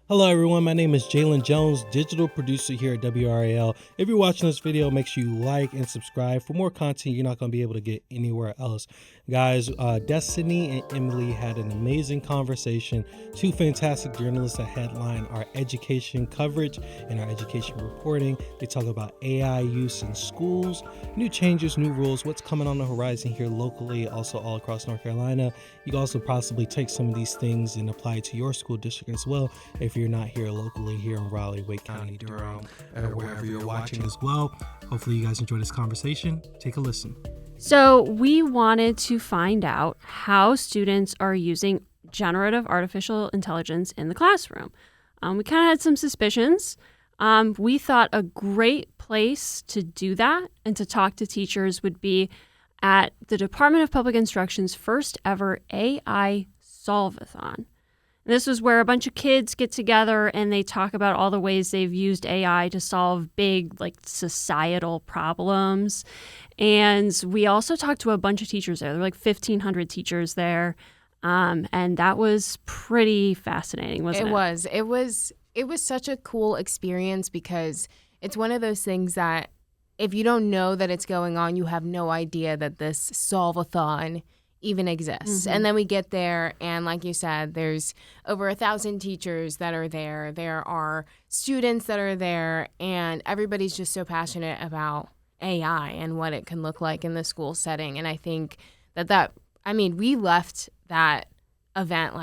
Hello everyone, my name is Jalen Jones, digital producer here at WRAL. If you're watching this video, make sure you like and subscribe for more content you're not going to be able to get anywhere else. Guys, Destiny and Emily had an amazing conversation. Two fantastic journalists that headline our education coverage and our education reporting. They talk about AI use in schools, new changes, new rules, what's coming on the horizon here locally, also all across North Carolina. You can also possibly take some of these things and apply it to your school district as well if you're not here locally here in Raleigh, Wake County, Durham, or wherever you're watching as well. Hopefully you guys enjoy this conversation. Take a listen. So we wanted to find out how students are using generative artificial intelligence in the classroom. We kind of had some suspicions. We thought a great place to do that and to talk to teachers would be at the Department of Public Instruction's first ever AI Solve-a-thon. This was where a bunch of kids get together and they talk about all the ways they've used AI to solve big, societal problems. And we also talked to a bunch of teachers there. There were 1,500 teachers there. And that was pretty fascinating, wasn't it? It was such a cool experience because it's one of those things that if you don't know that it's going on, you have no idea that this solve-a-thon even exists. And then we get there and like you said, there's over 1,000 teachers that are there. There are students that are there and everybody's just so passionate about AI and what it can look like in the school setting. And I think we left that event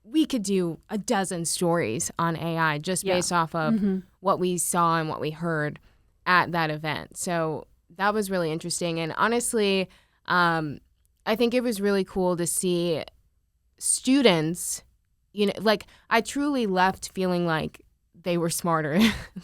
we could do a dozen stories on AI just based off of what we saw and what we heard at that event. So that was really interesting. And honestly, I think it was really cool to see students, I truly left feeling like they were smarter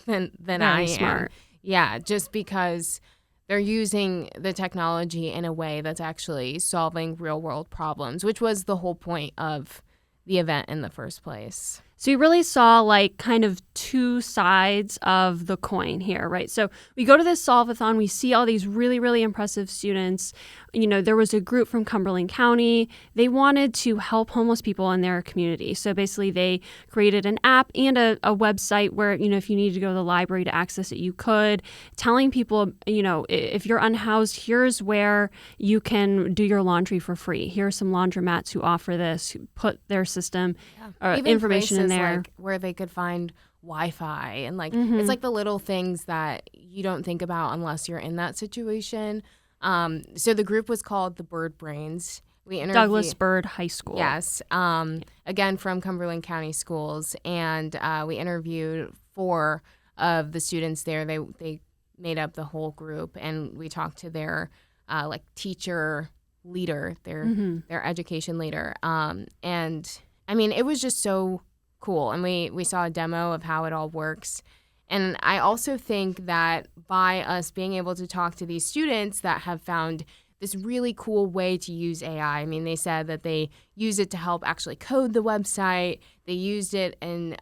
than I am. Smart. Yeah, just because they're using the technology in a way that's actually solving real world problems, which was the whole point of the event in the first place. So you really saw kind of two sides of the coin here, right? So we go to this Solve-a-thon, we see all these really, really impressive students. There was a group from Cumberland County. They wanted to help homeless people in their community. So basically they created an app and a website where, if you needed to go to the library to access it, you could, telling people, if you're unhoused, here's where you can do your laundry for free. Here are some laundromats who offer this, put their system information in there. Where they could find Wi-Fi and it's the little things that you don't think about unless you're in that situation. So the group was called the Bird Brains. We interviewed Douglas Byrd High School. Yes. Again, from Cumberland County Schools. And we interviewed 4 of the students there. They made up the whole group. And we talked to their teacher leader, their education leader. And it was just so cool. And we saw a demo of how it all works. And I also think that by us being able to talk to these students that have found this really cool way to use AI, they said that they use it to help actually code the website. They used it in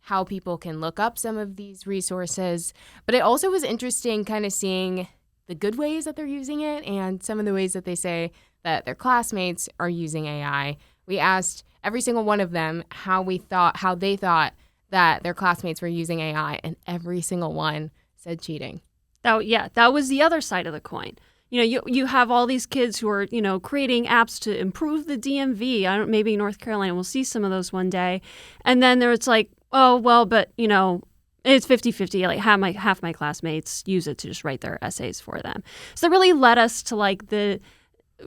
how people can look up some of these resources. But it also was interesting kind of seeing the good ways that they're using it and some of the ways that they say that their classmates are using AI. We asked every single one of them how they thought that their classmates were using AI, and every single one said cheating. That was the other side of the coin. You have all these kids who are, creating apps to improve the DMV. Maybe North Carolina, we'll see some of those one day. And then there's it's 50-50. Half my classmates use it to just write their essays for them. So it really led us to the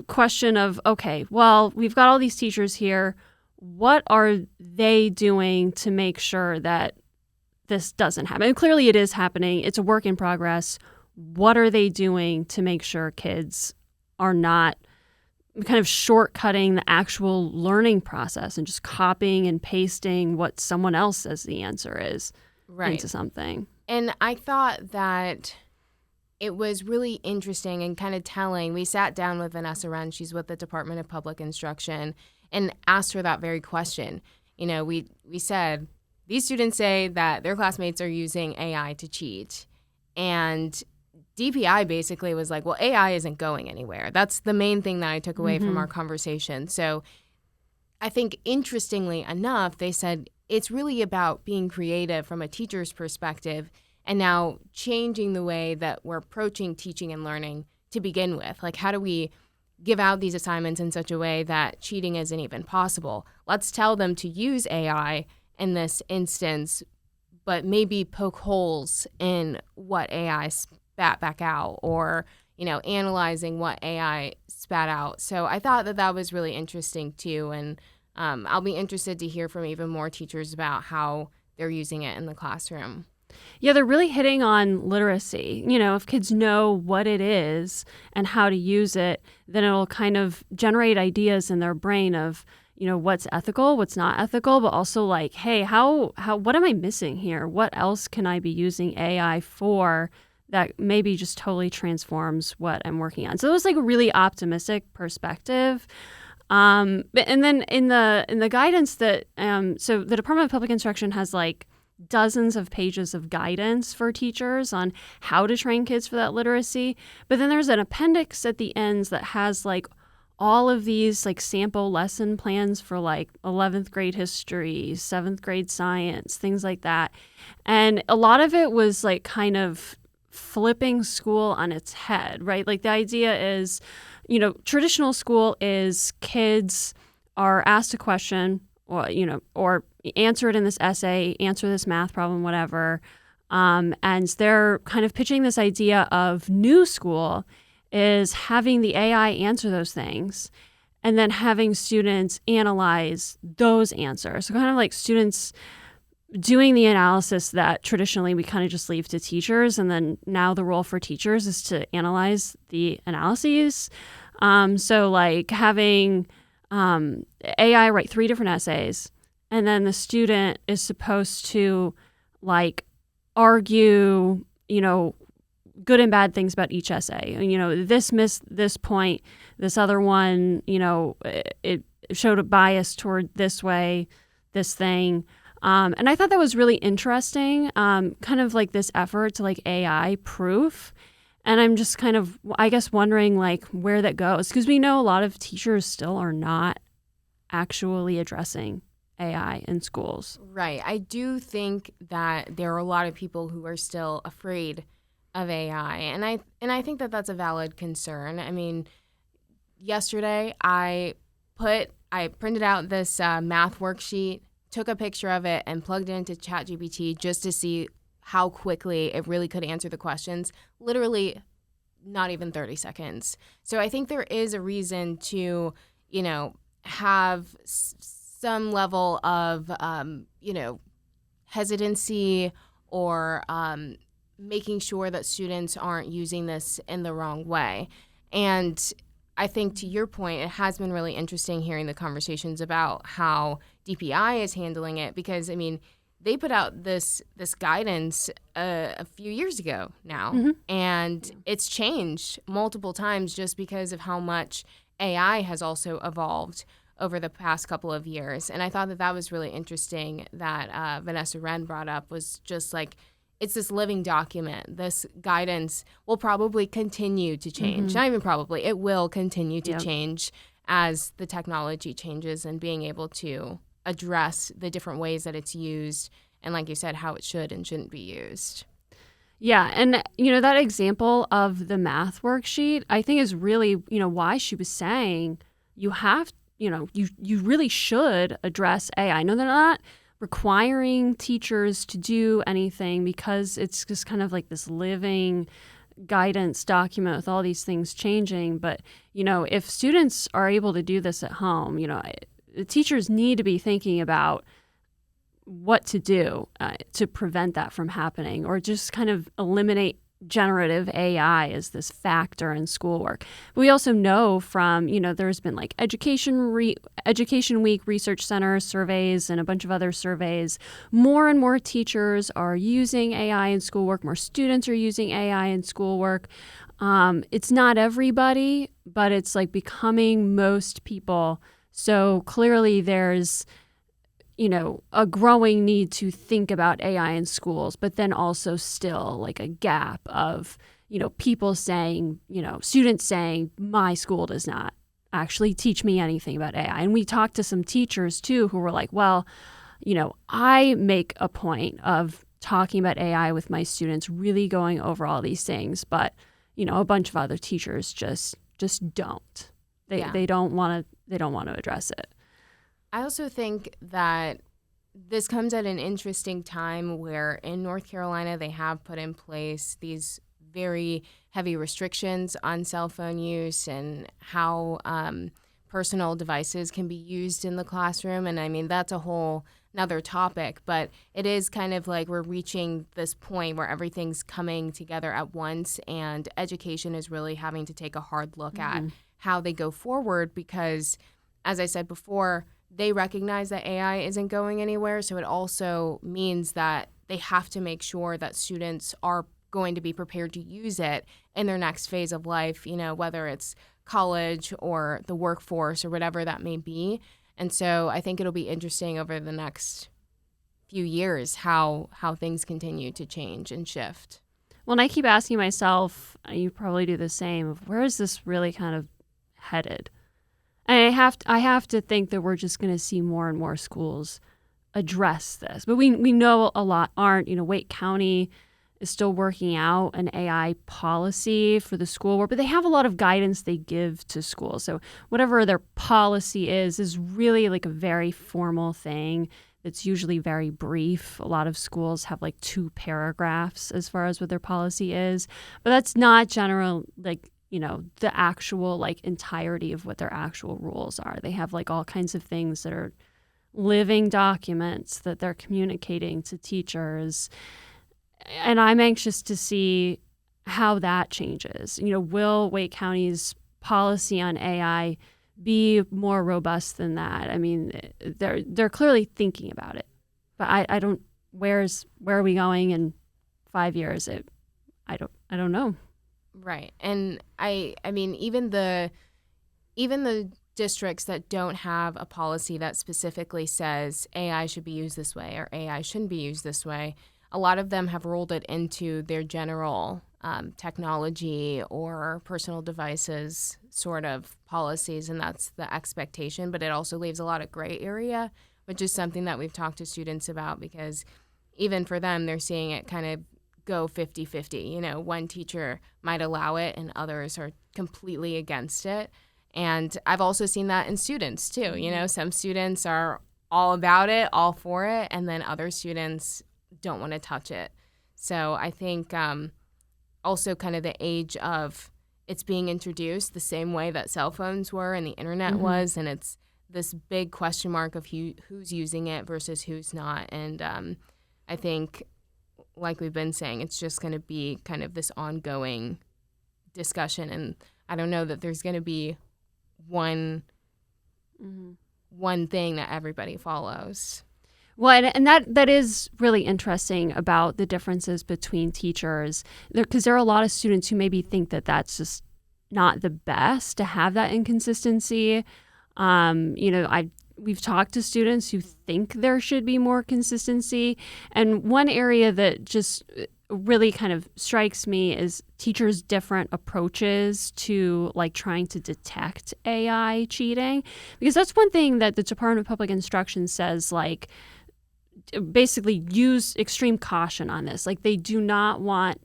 question of, okay, well, we've got all these teachers here. What are they doing to make sure that this doesn't happen? And clearly it is happening. It's a work in progress. What are they doing to make sure kids are not kind of shortcutting the actual learning process and just copying and pasting what someone else says the answer is into something? And I thought that it was really interesting and kind of telling. We sat down with Vanessa Wren, she's with the Department of Public Instruction, and asked her that very question. We said, these students say that their classmates are using AI to cheat. And DPI basically was like, well, AI isn't going anywhere. That's the main thing that I took away from our conversation. So I think interestingly enough, they said it's really about being creative from a teacher's perspective and now changing the way that we're approaching teaching and learning to begin with. Like, how do we give out these assignments in such a way that cheating isn't even possible? Let's tell them to use AI in this instance, but maybe poke holes in what AI spat back out, or, analyzing what AI spat out. So I thought that was really interesting too. And I'll be interested to hear from even more teachers about how they're using it in the classroom. Yeah, they're really hitting on literacy. If kids know what it is and how to use it, then it'll kind of generate ideas in their brain of, what's ethical, what's not ethical, but also like, hey, how what am I missing here? What else can I be using AI for that maybe just totally transforms what I'm working on? So it was like a really optimistic perspective. And then in the guidance that so the Department of Public Instruction has like dozens of pages of guidance for teachers on how to train kids for that literacy. But then there's an appendix at the ends that has like all of these like sample lesson plans for like 11th grade history, 7th grade science, things like that. And a lot of it was like kind of flipping school on its head, right? Like the idea is, traditional school is kids are asked a question or answer it in this essay, answer this math problem, whatever. And they're kind of pitching this idea of new school is having the AI answer those things and then having students analyze those answers. So kind of like students doing the analysis that traditionally we kind of just leave to teachers. And then now the role for teachers is to analyze the analyses. So like having AI write 3 different essays, and then the student is supposed to like argue, good and bad things about each essay. This missed this point, this other one, it showed a bias toward this way, this thing. And I thought that was really interesting, kind of like this effort to like AI proof. And I'm just kind of, I guess, wondering like where that goes, because we know a lot of teachers still are not actually addressing AI in schools. Right. I do think that there are a lot of people who are still afraid of AI, and I think that that's a valid concern. I mean, yesterday I printed out this math worksheet, took a picture of it, and plugged it into ChatGPT just to see how quickly it really could answer the questions. Literally not even 30 seconds. So I think there is a reason to, have some level of, hesitancy or making sure that students aren't using this in the wrong way. And I think to your point, it has been really interesting hearing the conversations about how DPI is handling it, because, I mean, they put out this guidance a few years ago now, and it's changed multiple times just because of how much AI has also evolved over the past couple of years. And I thought that was really interesting that Vanessa Wren brought up, was just like, it's this living document. This guidance will probably continue to change. Not even probably, it will continue to change as the technology changes, and being able to address the different ways that it's used, and like you said, how it should and shouldn't be used. Yeah, and that example of the math worksheet, I think is really, why she was saying you have, you really should address AI. I know they're not requiring teachers to do anything because it's just kind of like this living guidance document with all these things changing. But, if students are able to do this at home, teachers need to be thinking about what to do to prevent that from happening, or just kind of eliminate generative AI as this factor in schoolwork. But we also know from, there's been like Education Week Research Center surveys and a bunch of other surveys. More and more teachers are using AI in schoolwork. More students are using AI in schoolwork. It's not everybody, but it's like becoming most people. So clearly there's, a growing need to think about AI in schools, but then also still like a gap of, people saying, students saying, my school does not actually teach me anything about AI. And we talked to some teachers too who were like, well, I make a point of talking about AI with my students, really going over all these things, but a bunch of other teachers just don't. They don't want to address it. I also think that this comes at an interesting time where in North Carolina they have put in place these very heavy restrictions on cell phone use and how personal devices can be used in the classroom. And I mean, that's a whole another topic, but it is kind of like we're reaching this point where everything's coming together at once, and education is really having to take a hard look at how they go forward because, as I said before, they recognize that AI isn't going anywhere. So it also means that they have to make sure that students are going to be prepared to use it in their next phase of life, whether it's college or the workforce or whatever that may be. And so I think it'll be interesting over the next few years how things continue to change and shift. Well, and I keep asking myself, you probably do the same, of where is this really kind of headed? And I have to think that we're just going to see more and more schools address this. But we know a lot aren't. Wake County is still working out an AI policy for the school board, but they have a lot of guidance they give to schools. So whatever their policy is really like a very formal thing that's usually very brief. A lot of schools have like 2 paragraphs as far as what their policy is, but that's not general, the actual entirety of what their actual rules are. They have all kinds of things that are living documents that they're communicating to teachers. And I'm anxious to see how that changes. Will Wake County's policy on AI be more robust than that? I mean, they're clearly thinking about it, but I don't. Where are we going in 5 years? I don't know. Right. And I mean, even the districts that don't have a policy that specifically says AI should be used this way or AI shouldn't be used this way, a lot of them have rolled it into their general technology or personal devices sort of policies, and that's the expectation. But it also leaves a lot of gray area, which is something that we've talked to students about because even for them, they're seeing it kind of go 50-50. One teacher might allow it and others are completely against it. And I've also seen that in students too. Some students are all about it, all for it, and then other students don't want to touch it. So I think also kind of the age of it's being introduced the same way that cell phones were and the internet was, and it's this big question mark of who's using it versus who's not. And I think, like we've been saying, it's just going to be kind of this ongoing discussion. And I don't know that there's going to be one thing that everybody follows. Well, and that is really interesting about the differences between teachers, because there are a lot of students who maybe think that that's just not the best to have that inconsistency. We've talked to students who think there should be more consistency. And one area that just really kind of strikes me is teachers' different approaches to trying to detect AI cheating. Because that's one thing that the Department of Public Instruction says, basically use extreme caution on this. They do not want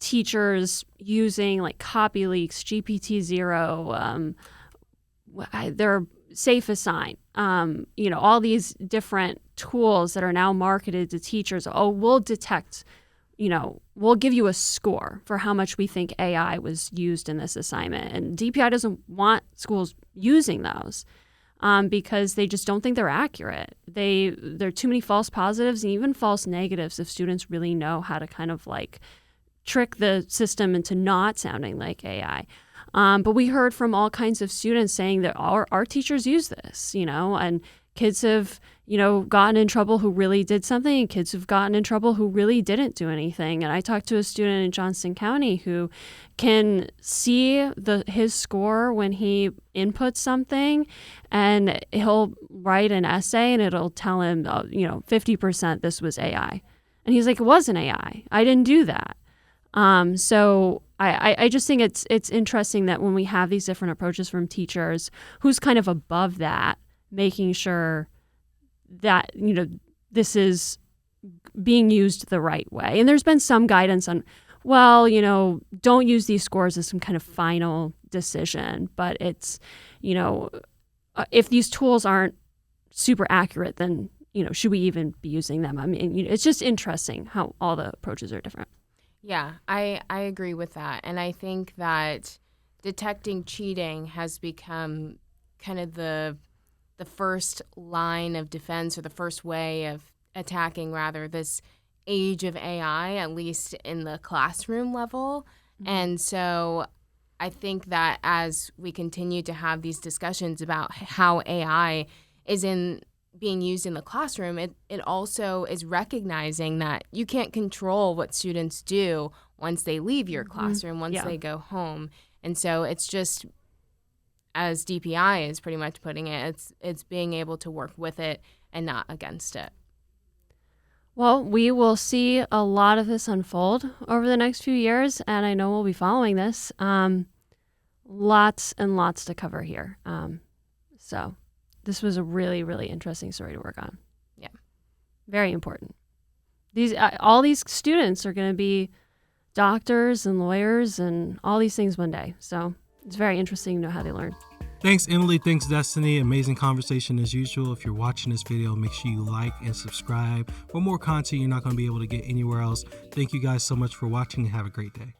teachers using copy leaks, GPT-0, they're Safe Assign, all these different tools that are now marketed to teachers. Oh, we'll detect, we'll give you a score for how much we think AI was used in this assignment. And DPI doesn't want schools using those because they just don't think they're accurate. There are too many false positives and even false negatives if students really know how to kind of trick the system into not sounding like AI. But we heard from all kinds of students saying that our teachers use this, and kids have, gotten in trouble who really did something, and kids have gotten in trouble who really didn't do anything. And I talked to a student in Johnston County who can see his score when he inputs something, and he'll write an essay and it'll tell him, 50% this was AI. And he's like, it wasn't AI. I didn't do that. So I just think it's interesting that when we have these different approaches from teachers, who's kind of above that, making sure that, this is being used the right way. And there's been some guidance on, well, don't use these scores as some kind of final decision, but it's, if these tools aren't super accurate, then, should we even be using them? I mean, it's just interesting how all the approaches are different. Yeah, I agree with that. And I think that detecting cheating has become kind of the first line of defense, or the first way of attacking, rather, this age of AI, at least in the classroom level. Mm-hmm. And so I think that as we continue to have these discussions about how AI is being used in the classroom, it also is recognizing that you can't control what students do once they leave your classroom, once they go home. And so it's just, as DPI is pretty much putting it, it's being able to work with it and not against it. Well, we will see a lot of this unfold over the next few years, and I know we'll be following this. Lots and lots to cover here. So this was a really, really interesting story to work on. Yeah. Very important. All these students are going to be doctors and lawyers and all these things one day. So it's very interesting to know how they learn. Thanks, Emily. Thanks, Destiny. Amazing conversation as usual. If you're watching this video, make sure you like and subscribe for more content you're not going to be able to get anywhere else. Thank you guys so much for watching, and have a great day.